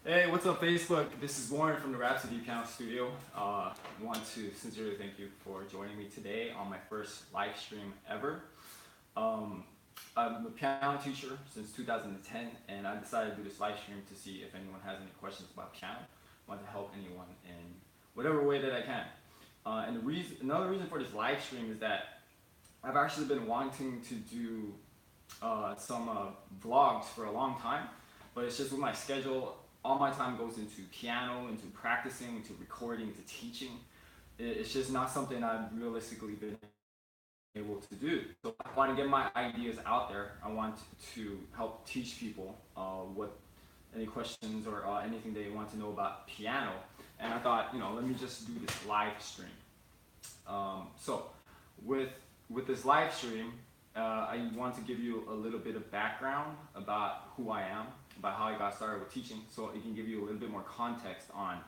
Hey, what's up, Facebook? This is Warren from the Rhapsody Piano Studio. Want to sincerely thank you for joining me today on my first live stream ever. Um, I'm a piano teacher since 2010, and I decided to do this live stream to see if anyone has any questions about piano. I want to help anyone in whatever way that I can. Another reason for this live stream is that I've actually been wanting to do some vlogs for a long time, but it's just with my schedule, all my time goes into piano, into practicing, into recording, into teaching. It's just not something I've realistically been able to do. So I want to get my ideas out there. I want to help teach people what any questions or anything they want to know about piano. And I thought, let me just do this live stream. So with with this live stream, I want to give you a little bit of background about who I am, about how I got started with teaching, so it can give you a little bit more context on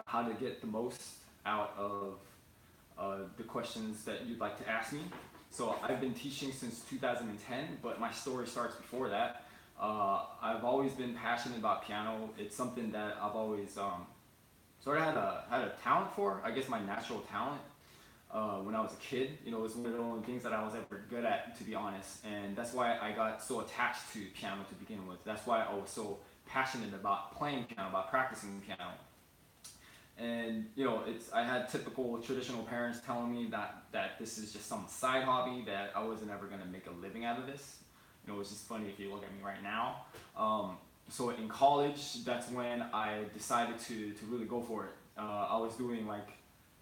how to get the most out of the questions that you'd like to ask me. So I've been teaching since 2010, but my story starts before that. I've always been passionate about piano. It's something that I've always sort of had a talent for. I guess my natural talent when I was a kid. It was one of the only things that I was ever good at, to be honest. And that's why I got so attached to piano to begin with. That's why I was so passionate about playing piano, about practicing piano. And it's I had typical traditional parents telling me that this is just some side hobby, that I wasn't ever gonna make a living out of this. It's just funny if you look at me right now. So in college, that's when I decided to really go for it. I was doing like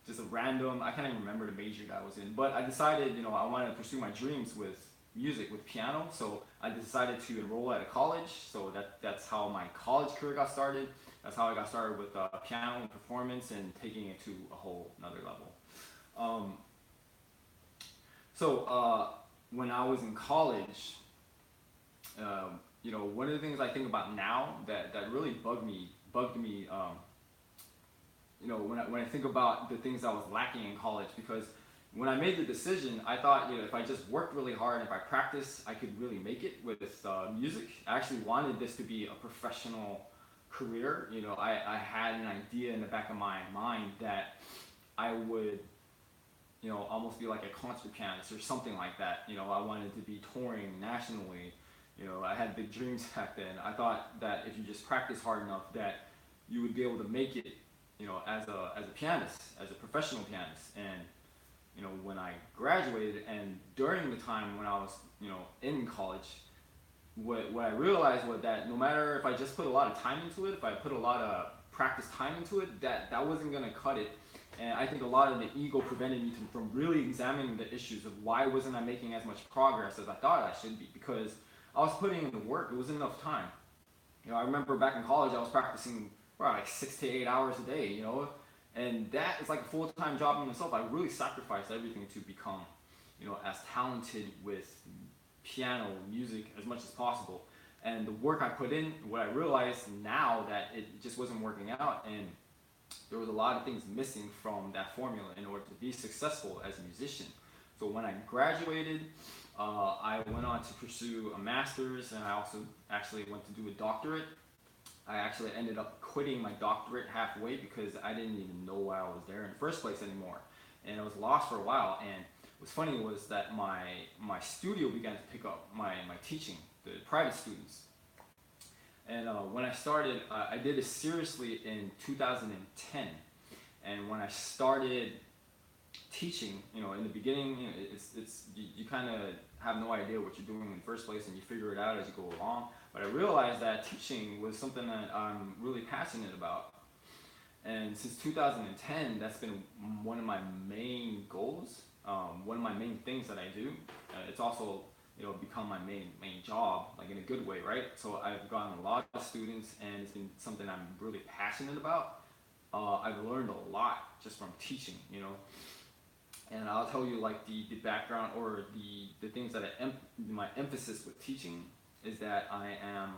just a random, I can't even remember the major that I was in, but I decided, I wanted to pursue my dreams with music, with piano. So I decided to enroll at a college. So that's how my college career got started. That's how I got started with piano and performance and taking it to a whole another level. Um, so when I was in college, one of the things I think about now that really bugged me, when I think about the things I was lacking in college, because when I made the decision, I thought, if I just worked really hard and if I practiced, I could really make it with music. I actually wanted this to be a professional career. I had an idea in the back of my mind that I would, almost be like a concert pianist or something like that. I wanted to be touring nationally. I had big dreams back then. I thought that if you just practice hard enough, that you would be able to make it, as a pianist, as a professional pianist. And when I graduated and during the time when I was, in college, what I realized was that no matter if I just put a lot of time into it, if I put a lot of practice time into it, that wasn't gonna cut it. And I think a lot of the ego prevented me from really examining the issues of why wasn't I making as much progress as I thought I should be, because I was putting in the work. It wasn't enough time. I remember back in college, I was practicing like 6 to 8 hours a day. And that is like a full time job in itself. I really sacrificed everything to become, as talented with piano music as much as possible. And the work I put in, what I realized now that it just wasn't working out, and there was a lot of things missing from that formula in order to be successful as a musician. So when I graduated, I went on to pursue a master's, and I also actually went to do a doctorate. I actually ended up quitting my doctorate halfway because I didn't even know why I was there in the first place anymore, and I was lost for a while. And what's funny was that my studio began to pick up my teaching, the private students. And when I started, I did it seriously in 2010. And when I started teaching, in the beginning, it's you kind of have no idea what you're doing in the first place, and you figure it out as you go along. But I realized that teaching was something that I'm really passionate about. And since 2010, that's been one of my main goals, one of my main things that I do. It's also become my main job, like in a good way, right? So I've gotten a lot of students, and it's been something I'm really passionate about. I've learned a lot just from teaching, and I'll tell you like the background or the things that my emphasis with teaching is that I am.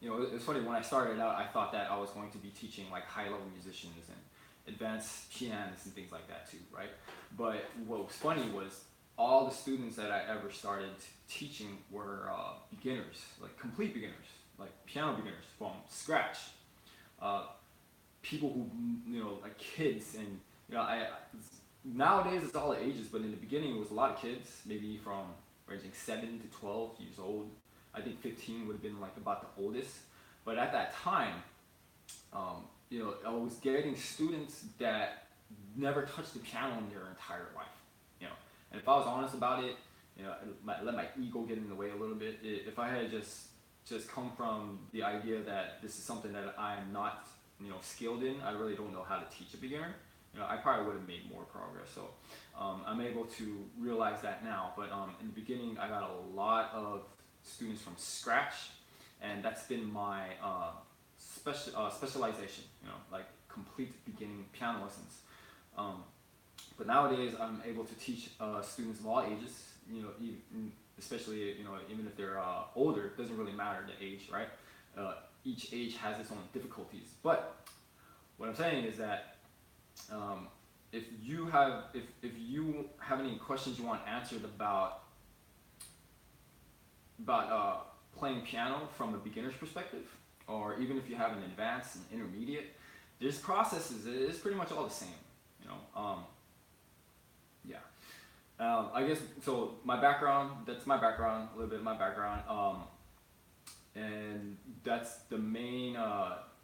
It's funny, when I started out, I thought that I was going to be teaching like high level musicians and advanced pianists and things like that too, right? But what was funny was all the students that I ever started teaching were beginners, like complete beginners. like piano beginners from scratch, uh, people who like kids, and I nowadays it's all ages, but in the beginning it was a lot of kids, maybe from ranging 7 to 12 years old. I think 15 would have been like about the oldest, but at that time, I was getting students that never touched the piano in their entire life. And if I was honest about it, I let my ego get in the way a little bit. If I had just come from the idea that this is something that I'm not skilled in, I really don't know how to teach a beginner. I probably would have made more progress. So I'm able to realize that now. But in the beginning, I got a lot of students from scratch, and that's been my specialization. Like complete beginning piano lessons. But nowadays, I'm able to teach students of all ages. Especially even if they're older, it doesn't really matter the age, right? Each age has its own difficulties. But what I'm saying is that if you have any questions you want answered about playing piano from a beginner's perspective, or even if you have an advanced and intermediate, this process is pretty much all the same. Yeah. I guess so. My background, that's my background, a little bit of my background, and that's the main.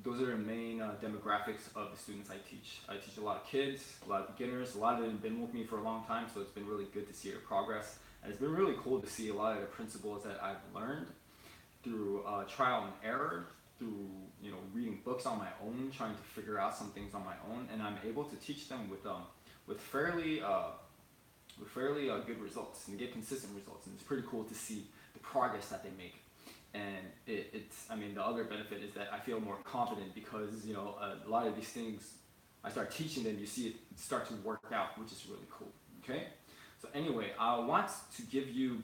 Those are the main demographics of the students I teach. I teach a lot of kids, a lot of beginners. A lot of them have been with me for a long time, so it's been really good to see their progress. And it's been really cool to see a lot of the principles that I've learned through trial and error, through reading books on my own, trying to figure out some things on my own, and I'm able to teach them with fairly good results and get consistent results. And it's pretty cool to see the progress that they make. And the other benefit is that I feel more confident because a lot of these things I start teaching them, you see it start to work out, which is really cool. Okay. So anyway, I want to give you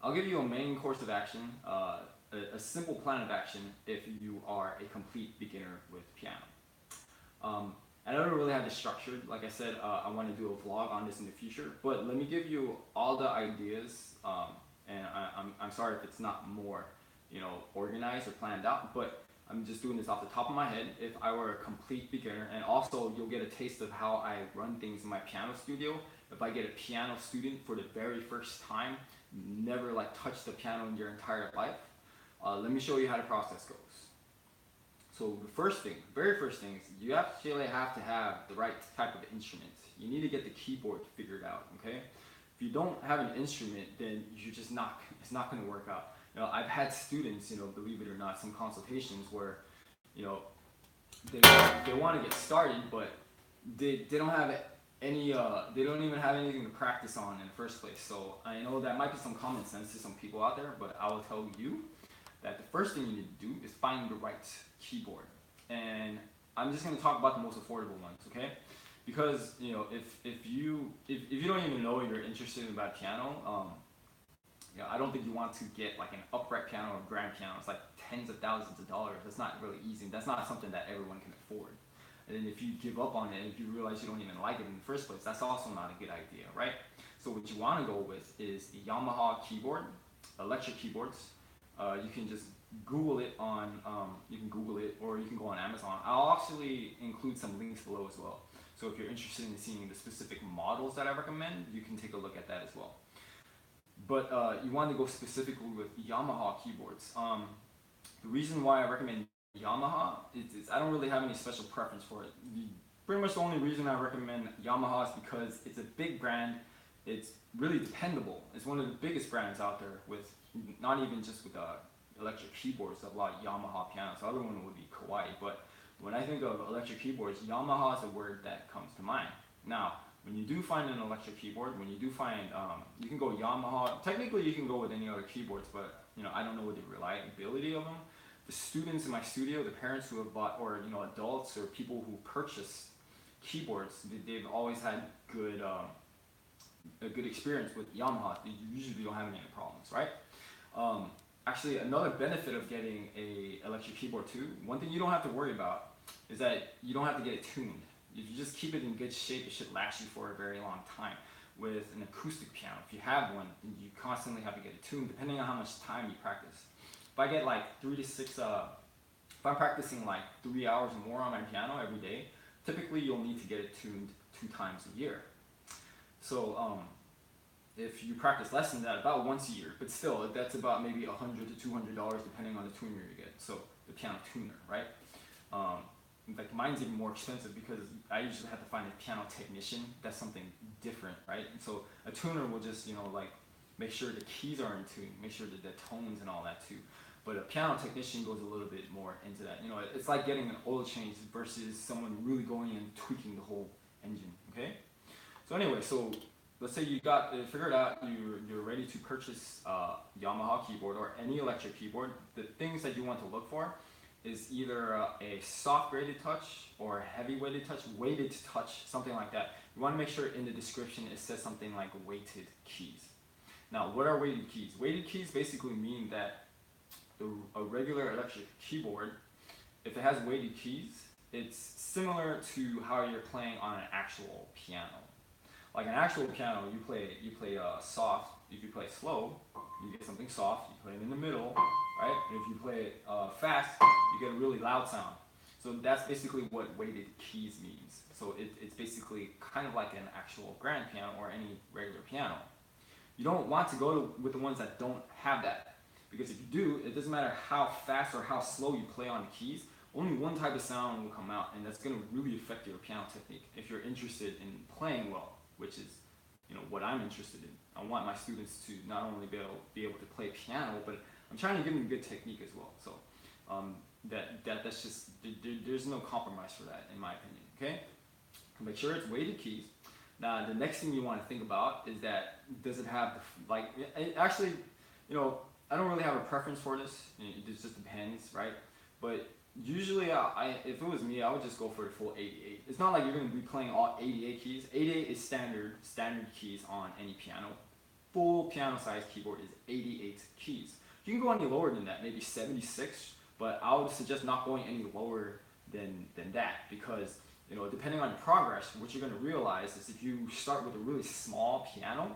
I'll give you a main course of action, a simple plan of action if you are a complete beginner with piano. I don't really have this structured. Like I said, I want to do a vlog on this in the future, but let me give you all the ideas. And I'm sorry if it's not more, organized or planned out, but I'm just doing this off the top of my head. If I were a complete beginner, and also you'll get a taste of how I run things in my piano studio. If I get a piano student for the very first time, never touched the piano in your entire life, let me show you how the process goes. So the very first thing is you actually have to have the right type of instrument. You need to get the keyboard figured out, okay? If you don't have an instrument, then it's not going to work out. I've had students, believe it or not, some consultations where, they want to get started, but they don't have any, they don't even have anything to practice on in the first place. So I know that might be some common sense to some people out there, but I will tell you that the first thing you need to do is find the right keyboard. And I'm just going to talk about the most affordable ones, okay? Because if you don't even know you're interested in about piano, I don't think you want to get like an upright piano or grand piano. It's like tens of thousands of dollars. That's not really easy. That's not something that everyone can afford. And then if you give up on it, and if you realize you don't even like it in the first place, that's also not a good idea, right? So what you want to go with is a Yamaha keyboard, electric keyboards. You can just Google it on, you can Google it, or you can go on Amazon. I'll actually include some links below as well. So if you're interested in seeing the specific models that I recommend, you can take a look at that as well. But you want to go specifically with Yamaha keyboards. The reason why I recommend Yamaha is I don't really have any special preference for it. Pretty much the only reason I recommend Yamaha is because it's a big brand. It's really dependable. It's one of the biggest brands out there with not even just with electric keyboards, a lot of Yamaha pianos. The other one would be Kawai, but when I think of electric keyboards, Yamaha is a word that comes to mind. Now, when you do find an electric keyboard, when you do find, you can go Yamaha. Technically, you can go with any other keyboards, but I don't know the reliability of them. The students in my studio, the parents who have bought, or adults or people who purchase keyboards, they've always had a good experience with Yamaha. You usually don't have any problems, right? Actually, another benefit of getting a electric keyboard too, one thing you don't have to worry about is that you don't have to get it tuned. If you just keep it in good shape, it should last you for a very long time. with an acoustic piano. If you have one, then you constantly have to get it tuned depending on how much time you practice. If I get like 3 to 6, if I'm practicing like 3 hours or more on my piano every day, typically you'll need to get it tuned 2 times a year. So if you practice less than that, about once a year, but still, that's about maybe $100 to $200 depending on the tuner you get. So the piano tuner, right? In fact, mine's even more expensive because I usually have to find a piano technician. That's something different, right? And so a tuner will just, like make sure the keys are in tune, make sure that the tones and all that too. But a piano technician goes a little bit more into that. It's like getting an oil change versus someone really going and tweaking the whole engine, okay? So anyway, so let's say you got figured out, you're ready to purchase a Yamaha keyboard or any electric keyboard. The things that you want to look for is either a soft weighted touch or a heavy weighted touch, something like that. You want to make sure in the description it says something like weighted keys. Now, what are weighted keys? Weighted keys basically mean that a regular electric keyboard, if it has weighted keys, it's similar to how you're playing on an actual piano. Like an actual piano, you play soft. If you play slow, you get something soft. You play it in the middle, right? And if you play it fast, you get a really loud sound. So that's basically what weighted keys means. So it's basically kind of like an actual grand piano or any regular piano. You don't want to go with the ones that don't have that, because if you do, it doesn't matter how fast or how slow you play on the keys, only one type of sound will come out, and that's going to really affect your piano technique if you're interested in playing well, which is what I'm interested in. I want my students to not only be able to play piano, but I'm trying to give them good technique as well. So that's just, there's no compromise for that, in my opinion. Okay, make sure it's weighted keys. Now the next thing you want to think about is that, does it have actually, I don't really have a preference for this. It just depends, right? But usually, if it was me, I would just go for the full 88. It's not like you're going to be playing all 88 keys. 88 is standard keys on any piano. Full piano size keyboard is 88 keys. You can go any lower than that, maybe 76, but I would suggest not going any lower than that, because depending on your progress, what you're going to realize is if you start with a really small piano,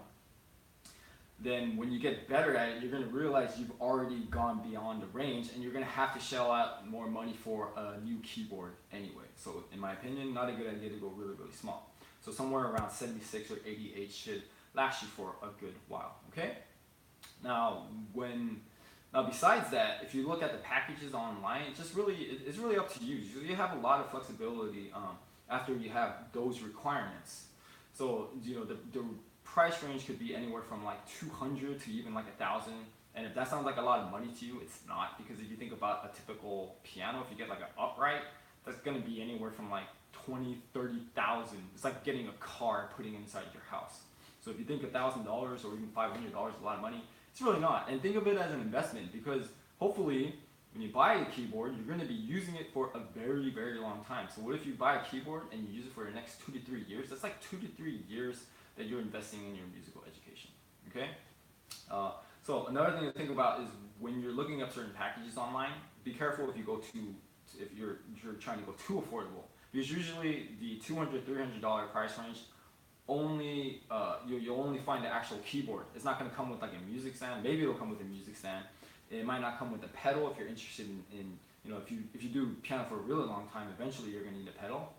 then when you get better at it, you're going to realize you've already gone beyond the range, and you're going to have to shell out more money for a new keyboard anyway. So in my opinion, not a good idea to go really, really small. So somewhere around 76 or 88 should last you for a good while, okay? Now, besides that, if you look at the packages online, it's really up to you. You have a lot of flexibility after you have those requirements. So the price range could be anywhere from like 200 to even like 1,000. And if that sounds like a lot of money to you, it's not, because if you think about a typical piano, if you get like an upright, that's going to be anywhere from like 20, 30,000. It's like getting a car putting inside your house. So if you think $1,000 or even $500 is a lot of money, it's really not. And think of it as an investment, because hopefully when you buy a keyboard, you're going to be using it for a very, very long time. So what if you buy a keyboard and you use it for the next 2 to 3 years? That's like 2 to 3 years that you're investing in your musical education, okay? So another thing to think about is when you're looking up certain packages online, be careful if you're trying to go too affordable, because usually the $200, $300 price range, you'll only find the actual keyboard. It's not going to come with like a music stand. Maybe it'll come with a music stand. It might not come with a pedal if you're interested in if you do piano for a really long time, eventually you're going to need a pedal.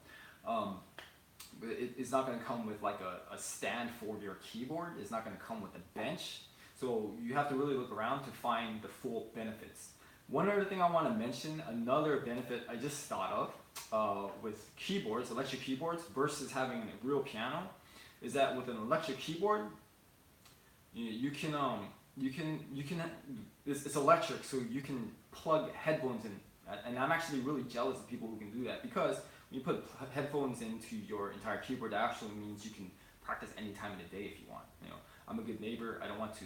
But it's not going to come with like a stand for your keyboard. It's not going to come with a bench. So you have to really look around to find the full benefits. One other thing I want to mention, another benefit I just thought of with keyboards, electric keyboards, versus having a real piano, is that with an electric keyboard, it's electric, so you can plug headphones in. And I'm actually really jealous of people who can do that, because when you put headphones into your entire keyboard, that actually means you can practice any time of the day if you want. I'm a good neighbor. I don't want to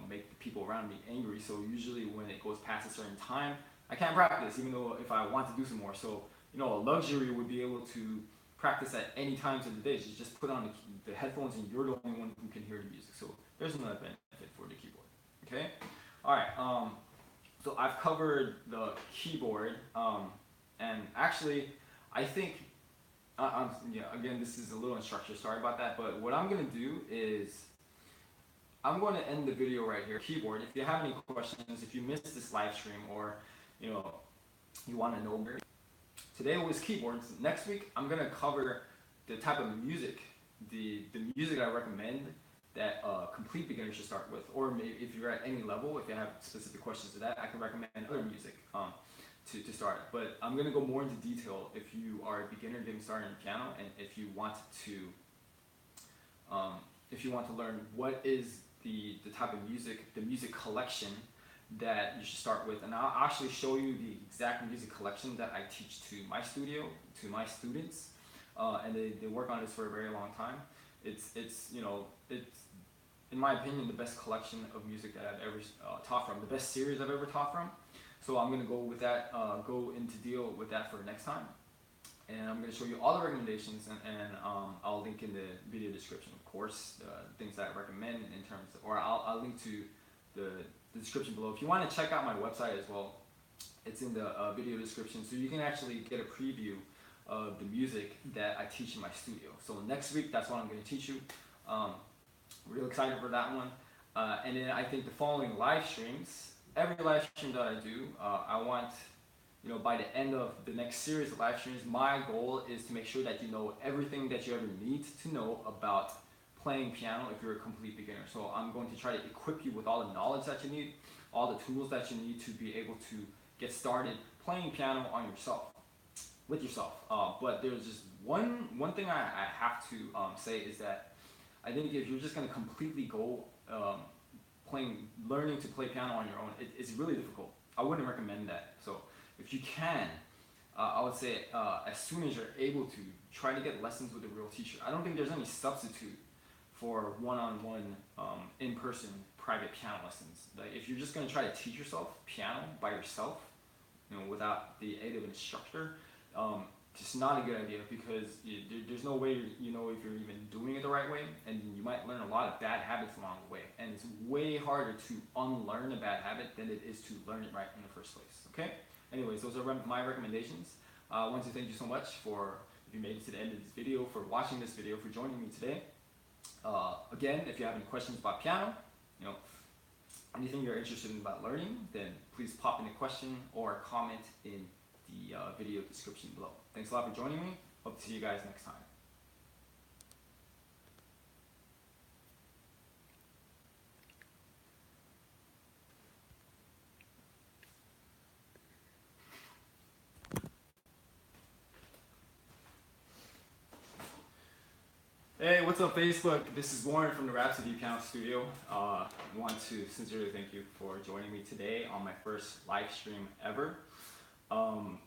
make the people around me angry. So usually when it goes past a certain time, I can't practice, even though if I want to do some more. So a luxury would be able to practice at any times of the day. So you just put on the headphones, and you're the only one who can hear the music. So there's another benefit for the keyboard. Okay. All right. So I've covered the keyboard, and actually, I think Yeah, again, this is a little instructor. Sorry about that. But what I'm gonna do is I'm going to end the video right here. Keyboard. If you have any questions, if you missed this live stream, or you know you want to know more, today was keyboards. Next week, I'm gonna cover the type of music, the music I recommend that complete beginners should start with, or maybe if you're at any level, if you have specific questions to that, I can recommend other music to start. But I'm gonna go more into detail if you are a beginner getting started in piano, and if you want to learn what is the type of music, the music collection that you should start with. And I'll actually show you the exact music collection that I teach to my studio, to my students, and they work on this for a very long time. It's in my opinion the best collection of music that I've ever taught from, the best series I've ever taught from. So I'm gonna go with that, go into deal with that for next time. And I'm going to show you all the recommendations, and I'll link in the video description, of course, things that I recommend in terms of, or I'll link to the description below. If you want to check out my website as well, it's in the video description, so you can actually get a preview of the music that I teach in my studio. So next week, that's what I'm going to teach you. Real excited for that one. And then I think the following live streams, every live stream that I do, I want, by the end of the next series of live streams, my goal is to make sure that you know everything that you ever need to know about playing piano if you're a complete beginner. So I'm going to try to equip you with all the knowledge that you need, all the tools that you need to be able to get started playing piano on yourself, with yourself. But there's just one thing I have to say is that I think if you're just going to completely go learning to play piano on your own, it's really difficult. I wouldn't recommend that. So if you can, I would say as soon as you're able to, try to get lessons with a real teacher. I don't think there's any substitute for one-on-one, in-person private piano lessons. Like if you're just going to try to teach yourself piano by yourself, without the aid of an instructor, just not a good idea, because there's no way you know if you're even doing it the right way, and you might learn a lot of bad habits along the way. And it's way harder to unlearn a bad habit than it is to learn it right in the first place. Okay? Anyways, those are my recommendations. I want to thank you so much if you made it to the end of this video, for watching this video, for joining me today. Again, if you have any questions about piano, anything you're interested in about learning, then please pop in a question or comment in the video description below. Thanks a lot for joining me. Hope to see you guys next time. Hey, what's up Facebook? This is Warren from the Rhapsody Piano Studio. I want to sincerely thank you for joining me today on my first live stream ever. I'm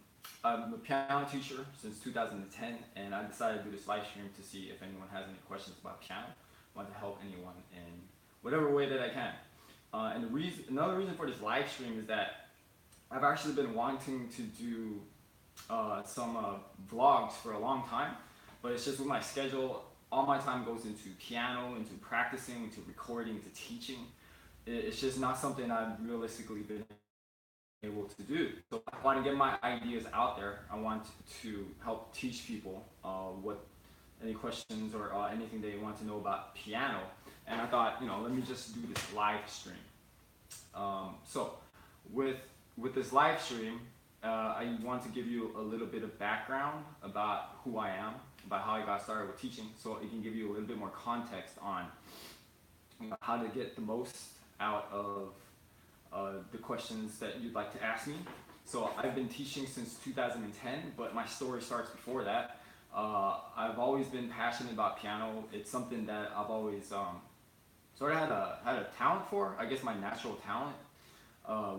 a piano teacher since 2010, and I decided to do this live stream to see if anyone has any questions about piano. I want to help anyone in whatever way that I can. And another reason for this live stream is that I've actually been wanting to do some vlogs for a long time, but it's just with my schedule, all my time goes into piano, into practicing, into recording, into teaching. It's just not something I've realistically been able to do. So I want to get my ideas out there. I want to help teach people any questions or anything they want to know about piano. And I thought, let me just do this live stream. So with this live stream, I want to give you a little bit of background about who I am, about how I got started with teaching, so it can give you a little bit more context on how to get the most out of the questions that you'd like to ask me. So I've been teaching since 2010, but my story starts before that. I've always been passionate about piano. It's something that I've always sort of had a talent for. I guess my natural talent.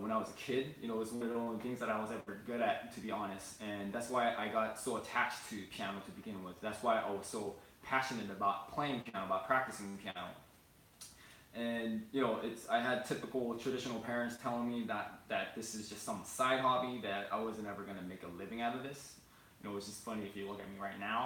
When I was a kid, it was one of the only things that I was ever good at, to be honest. And that's why I got so attached to piano to begin with. That's why I was so passionate about playing piano, about practicing piano. And I had typical traditional parents telling me that this is just some side hobby, that I wasn't ever going to make a living out of this. It's just funny if you look at me right now.